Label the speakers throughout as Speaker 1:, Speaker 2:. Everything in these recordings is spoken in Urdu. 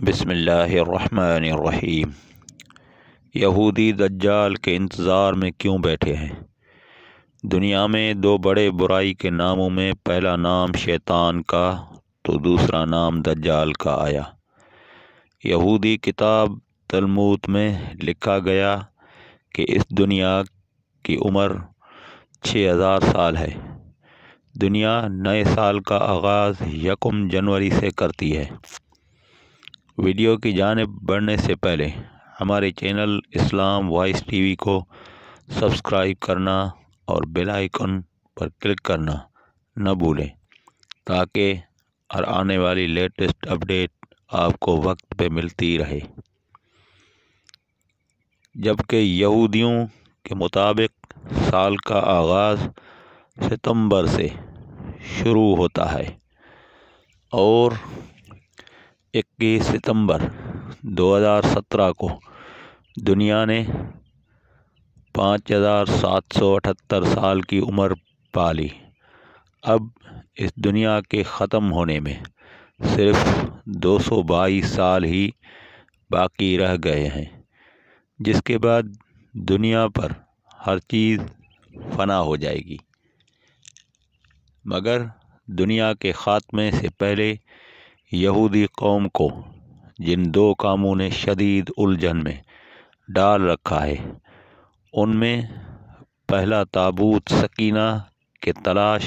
Speaker 1: بسم اللہ الرحمن الرحیم۔ یہودی دجال کے انتظار میں کیوں بیٹھے ہیں؟ دنیا میں دو بڑے برائی کے ناموں میں پہلا نام شیطان کا تو دوسرا نام دجال کا آیا۔ یہودی کتاب تلمود میں لکھا گیا کہ اس دنیا کی عمر 6000 سال ہے۔ دنیا نئے سال کا آغاز 1 جنوری سے کرتی ہے۔ ویڈیو کی جانب بڑھنے سے پہلے ہمارے چینل اسلام وائس ٹی وی کو سبسکرائب کرنا اور بیل آئیکن پر کلک کرنا نہ بھولیں تاکہ ہر آنے والی لیٹسٹ اپڈیٹ آپ کو وقت پہ ملتی رہے۔ جبکہ یہودیوں کے مطابق سال کا آغاز ستمبر سے شروع ہوتا ہے اور 21 ستمبر 2017 کو دنیا نے 5778 سال کی عمر پا لی۔ اب اس دنیا کے ختم ہونے میں صرف 222 سال ہی باقی رہ گئے ہیں، جس کے بعد دنیا پر ہر چیز فنا ہو جائے گی۔ مگر دنیا کے خاتمے سے پہلے یہودی قوم کو جن دو کاموں نے شدید الجھن میں ڈال رکھا ہے، ان میں پہلا تابوت سکینہ کے تلاش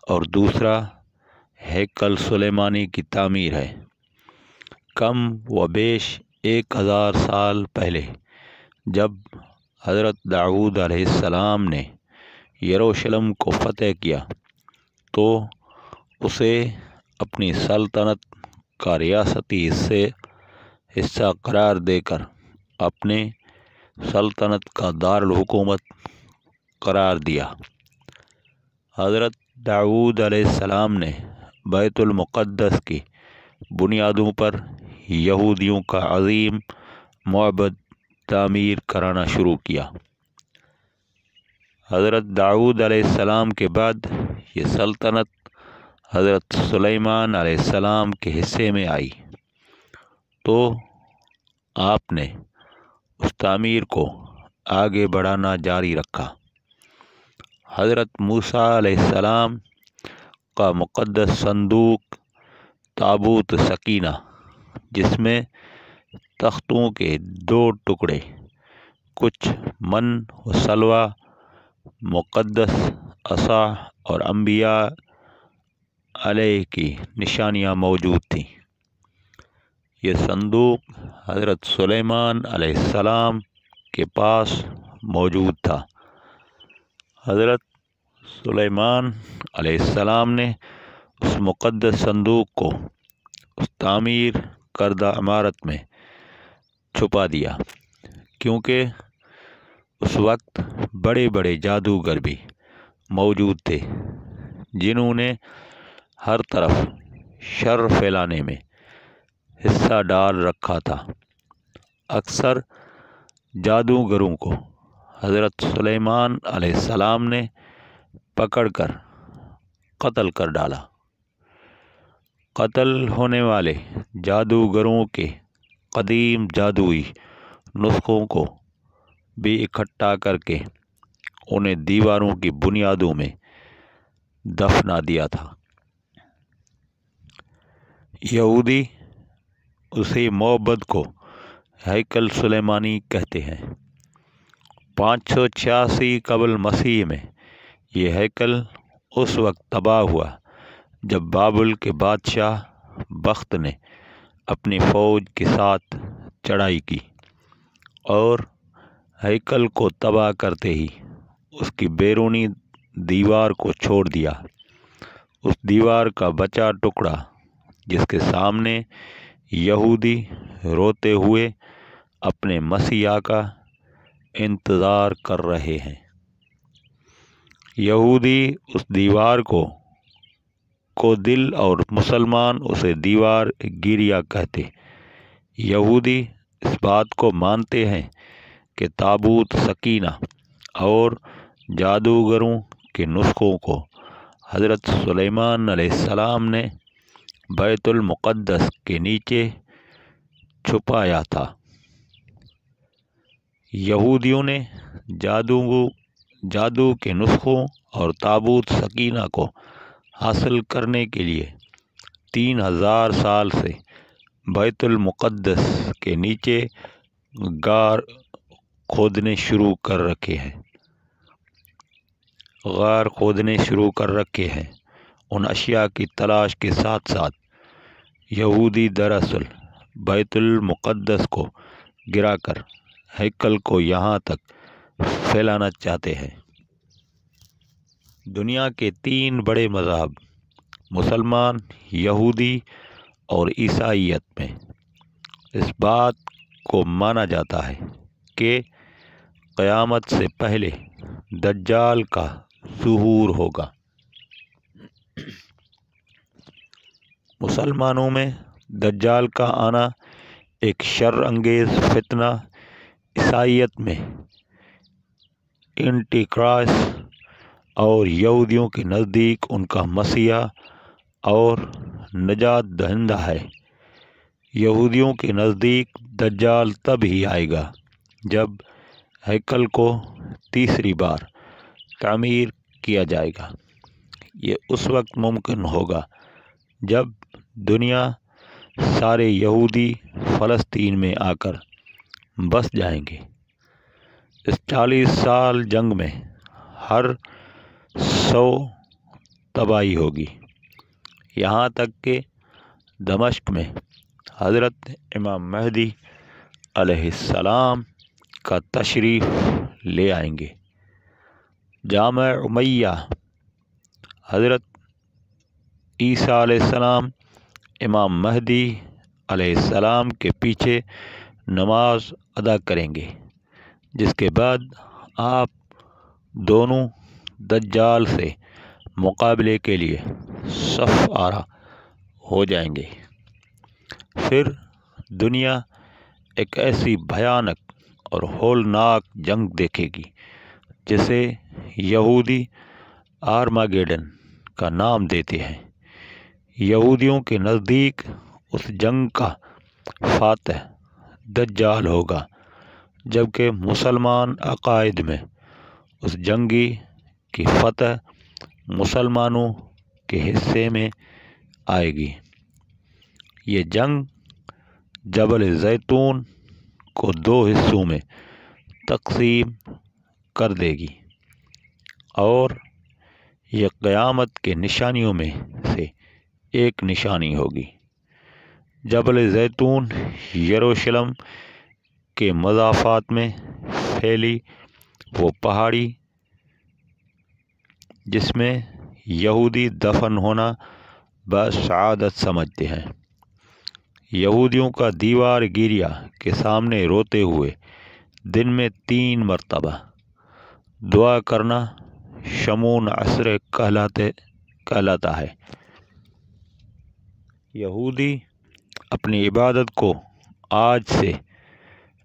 Speaker 1: اور دوسرا ہیکل سلیمانی کی تعمیر ہے۔ کم و بیش 1000 سال پہلے جب حضرت داؤد علیہ السلام نے یروشلم کو فتح کیا تو اسے اپنی سلطنت کا ریاستی حصہ قرار دے کر اپنے سلطنت کا دارالحکومت قرار دیا۔ حضرت داؤد علیہ السلام نے بیت المقدس کی بنیادوں پر یہودیوں کا عظیم معبد تعمیر کرانا شروع کیا۔ حضرت داؤد علیہ السلام کے بعد یہ سلطنت حضرت سلیمان علیہ السلام کے حصے میں آئی تو آپ نے اس تعمیر کو آگے بڑھانا جاری رکھا۔ حضرت موسیٰ علیہ السلام کا مقدس صندوق تابوت سکینہ، جس میں تختوں کے 2 ٹکڑے، کچھ من و سلوہ، مقدس عصا اور انبیاء علیہ کی نشانیاں موجود تھیں۔ یہ صندوق حضرت سلیمان علیہ السلام کے پاس موجود تھا۔ حضرت سلیمان علیہ السلام نے اس مقدس صندوق کو اس تعمیر کردہ عمارت میں چھپا دیا، کیونکہ اس وقت بڑے بڑے جادوگر بھی موجود تھے جنہوں نے ہر طرف شر پھیلانے میں حصہ ڈال رکھا تھا۔ اکثر جادوگروں کو حضرت سلیمان علیہ السلام نے پکڑ کر قتل کر ڈالا۔ قتل ہونے والے جادوگروں کے قدیم جادوئی نسخوں کو بھی اکٹھا کر کے انہیں دیواروں کی بنیادوں میں دفنا دیا تھا۔ یہودی اسی معبد کو ہیکل سلیمانی کہتے ہیں۔ 586 قبل مسیح میں یہ ہیکل اس وقت تباہ ہوا جب بابل کے بادشاہ بخت نے اپنی فوج کے ساتھ چڑھائی کی اور ہیکل کو تباہ کرتے ہی اس کی بیرونی دیوار کو چھوڑ دیا۔ اس دیوار کا بچا ٹکڑا، جس کے سامنے یہودی روتے ہوئے اپنے مسیح کا انتظار کر رہے ہیں۔ یہودی اس دیوار کو دل اور مسلمان اسے دیوار گیریا کہتے۔ یہودی اس بات کو مانتے ہیں کہ تابوت سکینہ اور جادوگروں کے نسخوں کو حضرت سلیمان علیہ السلام نے بیت المقدس کے نیچے چھپایا تھا۔ یہودیوں نے جادو کے نسخوں اور تابوت سکینہ کو حاصل کرنے کے لیے 3000 سال سے بیت المقدس کے نیچے غار کھودنے شروع کر رکھے ہیں۔ ان اشیاء کی تلاش کے ساتھ ساتھ یہودی دراصل بیت المقدس کو گرا کر ہیکل کو یہاں تک پھیلانا چاہتے ہیں۔ دنیا کے 3 بڑے مذہب مسلمان، یہودی اور عیسائیت میں اس بات کو مانا جاتا ہے کہ قیامت سے پہلے دجال کا ظہور ہوگا۔ مسلمانوں میں دجال کا آنا ایک شر انگیز فتنہ، عیسائیت میں اینٹی کرائسٹ اور یہودیوں کے نزدیک ان کا مسیح اور نجات دہندہ ہے۔ یہودیوں کے نزدیک دجال تب ہی آئے گا جب ہیکل کو تیسری بار تعمیر کیا جائے گا۔ یہ اس وقت ممکن ہوگا جب دنیا سارے یہودی فلسطین میں آ کر بس جائیں گے۔ اس 40 سال جنگ میں ہر 100 تباہی ہوگی، یہاں تک کہ دمشق میں حضرت امام مہدی علیہ السلام کا تشریف لے آئیں گے۔ جامع امیہ حضرت عیسیٰ علیہ السلام امام مہدی علیہ السلام کے پیچھے نماز ادا کریں گے، جس کے بعد آپ دونوں دجال سے مقابلے کے لیے صف آرا ہو جائیں گے۔ پھر دنیا ایک ایسی بھیانک اور ہولناک جنگ دیکھے گی جسے یہودی آرماگیڈن کا نام دیتے ہیں۔ یہودیوں کے نزدیک اس جنگ کا فاتح دجال ہوگا، جبکہ مسلمان عقائد میں اس جنگی کی فتح مسلمانوں کے حصے میں آئے گی۔ یہ جنگ جبل زیتون کو 2 حصوں میں تقسیم کر دے گی اور یہ قیامت کے نشانیوں میں سے ایک نشانی ہوگی۔ جبل زیتون یروشلم کے مضافات میں پھیلی وہ پہاڑی جس میں یہودی دفن ہونا بسعادت سمجھتے ہیں۔ یہودیوں کا دیوار گیریا کے سامنے روتے ہوئے دن میں 3 مرتبہ دعا کرنا شمون عصر کہلاتا ہے۔ یہودی اپنی عبادت کو آج سے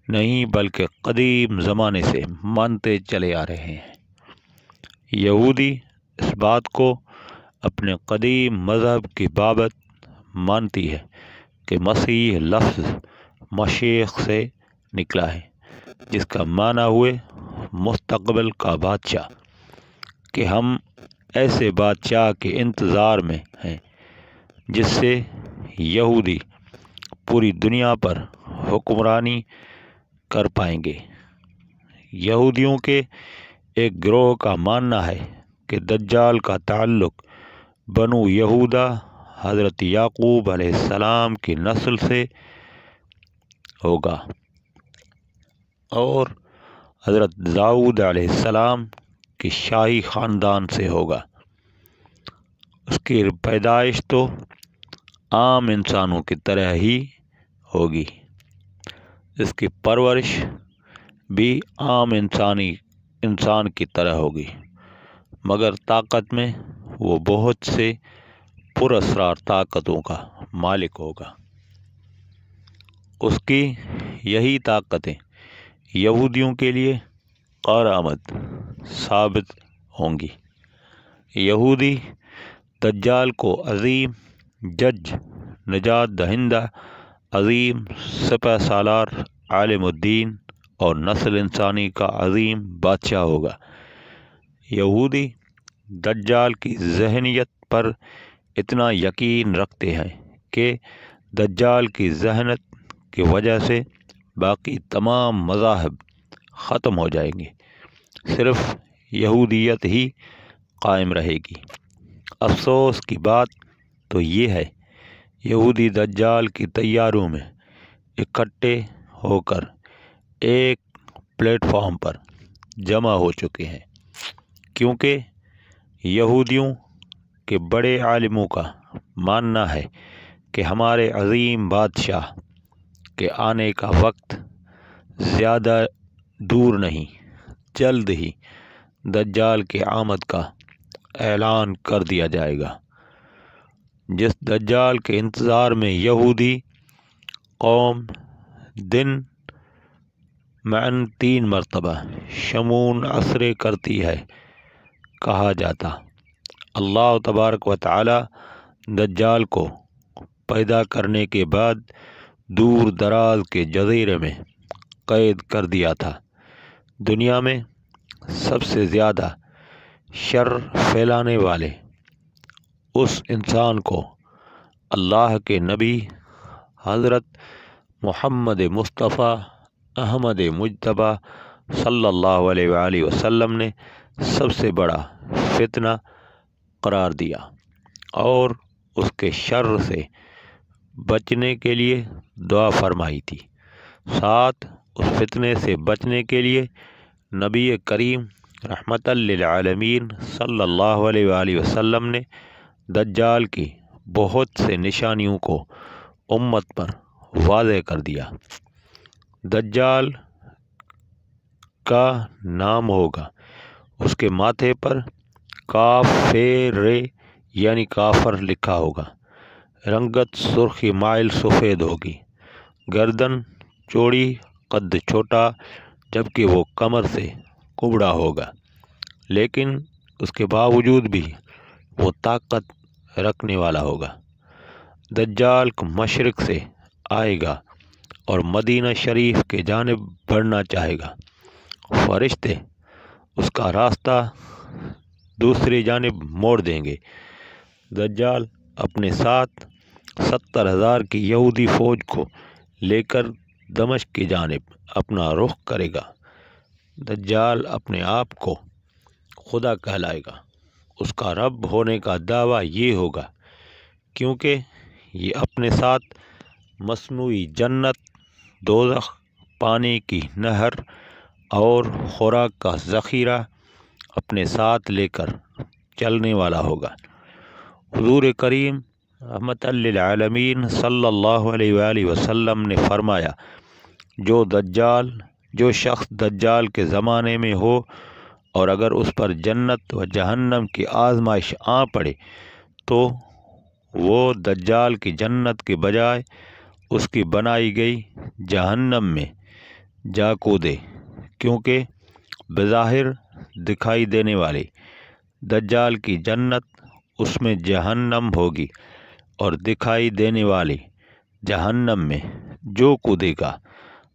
Speaker 1: نہیں بلکہ قدیم زمانے سے مانتے چلے آ رہے ہیں۔ یہودی اس بات کو اپنے قدیم مذہب کی بابت مانتی ہے کہ مسیح لفظ مشیخ سے نکلا ہے، جس کا معنی ہوئے مستقبل کا بادشاہ، کہ ہم ایسے بادشاہ کے انتظار میں ہیں جس سے یہودی پوری دنیا پر حکمرانی کر پائیں گے۔ یہودیوں کے ایک گروہ کا ماننا ہے کہ دجال کا تعلق بنو یہودا حضرت یعقوب علیہ السلام کی نسل سے ہوگا اور حضرت داؤد علیہ السلام کی شاہی خاندان سے ہوگا۔ اس کی پیدائش تو عام انسانوں کی طرح ہی ہوگی، اس کی پرورش بھی عام انسان کی طرح ہوگی، مگر طاقت میں وہ بہت سے پراسرار طاقتوں کا مالک ہوگا۔ اس کی یہی طاقتیں یہودیوں کے لیے کارآمد ثابت ہوں گی۔ یہودی دجال کو عظیم جج، نجات دہندہ عظیم سپہ سالار عالم الدین اور نسل انسانی کا عظیم بادشاہ ہوگا۔ یہودی دجال کی ذہنیت پر اتنا یقین رکھتے ہیں کہ دجال کی ذہنیت کی وجہ سے باقی تمام مذاہب ختم ہو جائیں گے، صرف یہودیت ہی قائم رہے گی۔ افسوس کی بات تو یہ ہے، یہودی دجال کی تیاریوں میں اکٹھے ہو کر ایک پلیٹ فارم پر جمع ہو چکے ہیں، کیونکہ یہودیوں کے بڑے عالموں کا ماننا ہے کہ ہمارے عظیم بادشاہ کے آنے کا وقت زیادہ دور نہیں، جلد ہی دجال کے آمد کا اعلان کر دیا جائے گا۔ جس دجال کے انتظار میں یہودی قوم دن معاً 3 مرتبہ شمون عصرے کرتی ہے، کہا جاتا اللہ تبارک و تعالی دجال کو پیدا کرنے کے بعد دور دراز کے جزیرے میں قید کر دیا تھا۔ دنیا میں سب سے زیادہ شر پھیلانے والے اس انسان کو اللہ کے نبی حضرت محمد مصطفیٰ احمد مجتبیٰ صلی اللہ علیہ وآلہ وسلم نے سب سے بڑا فتنہ قرار دیا اور اس کے شر سے بچنے کے لیے دعا فرمائی تھی۔ ساتھ اس فتنے سے بچنے کے لیے نبی کریم رحمت للعالمین صلی اللہ علیہ وآلہ وسلم نے دجال کی بہت سے نشانیوں کو امت پر واضح کر دیا۔ دجال کا نام ہوگا، اس کے ماتھے پر کاف رے یعنی کافر لکھا ہوگا، رنگت سرخی مائل سفید ہوگی، گردن چوڑی، قد چھوٹا، جبکہ وہ کمر سے کبڑا ہوگا، لیکن اس کے باوجود بھی وہ طاقت رکھنے والا ہوگا۔ دجال مشرق سے آئے گا اور مدینہ شریف کے جانب بڑھنا چاہے گا۔ فرشتے اس کا راستہ دوسری جانب موڑ دیں گے۔ دجال اپنے ساتھ 70,000 کی یہودی فوج کو لے کر دمشق کی جانب اپنا رخ کرے گا۔ دجال اپنے آپ کو خدا کہلائے گا۔ اس کا رب ہونے کا دعویٰ یہ ہوگا کیونکہ یہ اپنے ساتھ مصنوعی جنت، دوزخ، پانی کی نہر اور خوراک کا ذخیرہ اپنے ساتھ لے کر چلنے والا ہوگا۔ حضور کریم رحمت للعالمین صلی اللہ علیہ وآلہ وسلم نے فرمایا، جو شخص دجال کے زمانے میں ہو اور اگر اس پر جنت و جہنم کی آزمائش آ پڑے تو وہ دجال کی جنت کے بجائے اس کی بنائی گئی جہنم میں جا کودے، کیونکہ بظاہر دکھائی دینے والی دجال کی جنت اس میں جہنم ہوگی اور دکھائی دینے والی جہنم میں جو کودے گا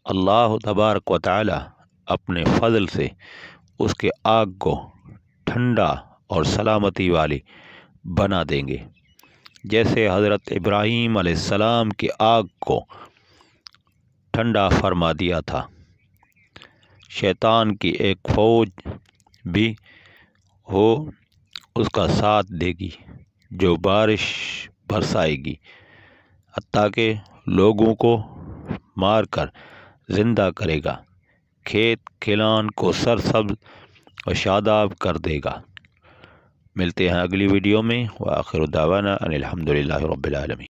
Speaker 1: اللہ تبارک و تعالی اپنے فضل سے اس کے آگ کو ٹھنڈا اور سلامتی والی بنا دیں گے، جیسے حضرت ابراہیم علیہ السلام کی آگ کو ٹھنڈا فرما دیا تھا۔ شیطان کی ایک فوج بھی ہو اس کا ساتھ دے گی جو بارش برسائے گی، حتیٰ کہ لوگوں کو مار کر زندہ کرے گا، کھیت کھلیان کو سرسبز و شاداب کر دے گا۔ ملتے ہیں اگلی ویڈیو میں، وآخر دعوانا ان الحمدللہ رب العالمین۔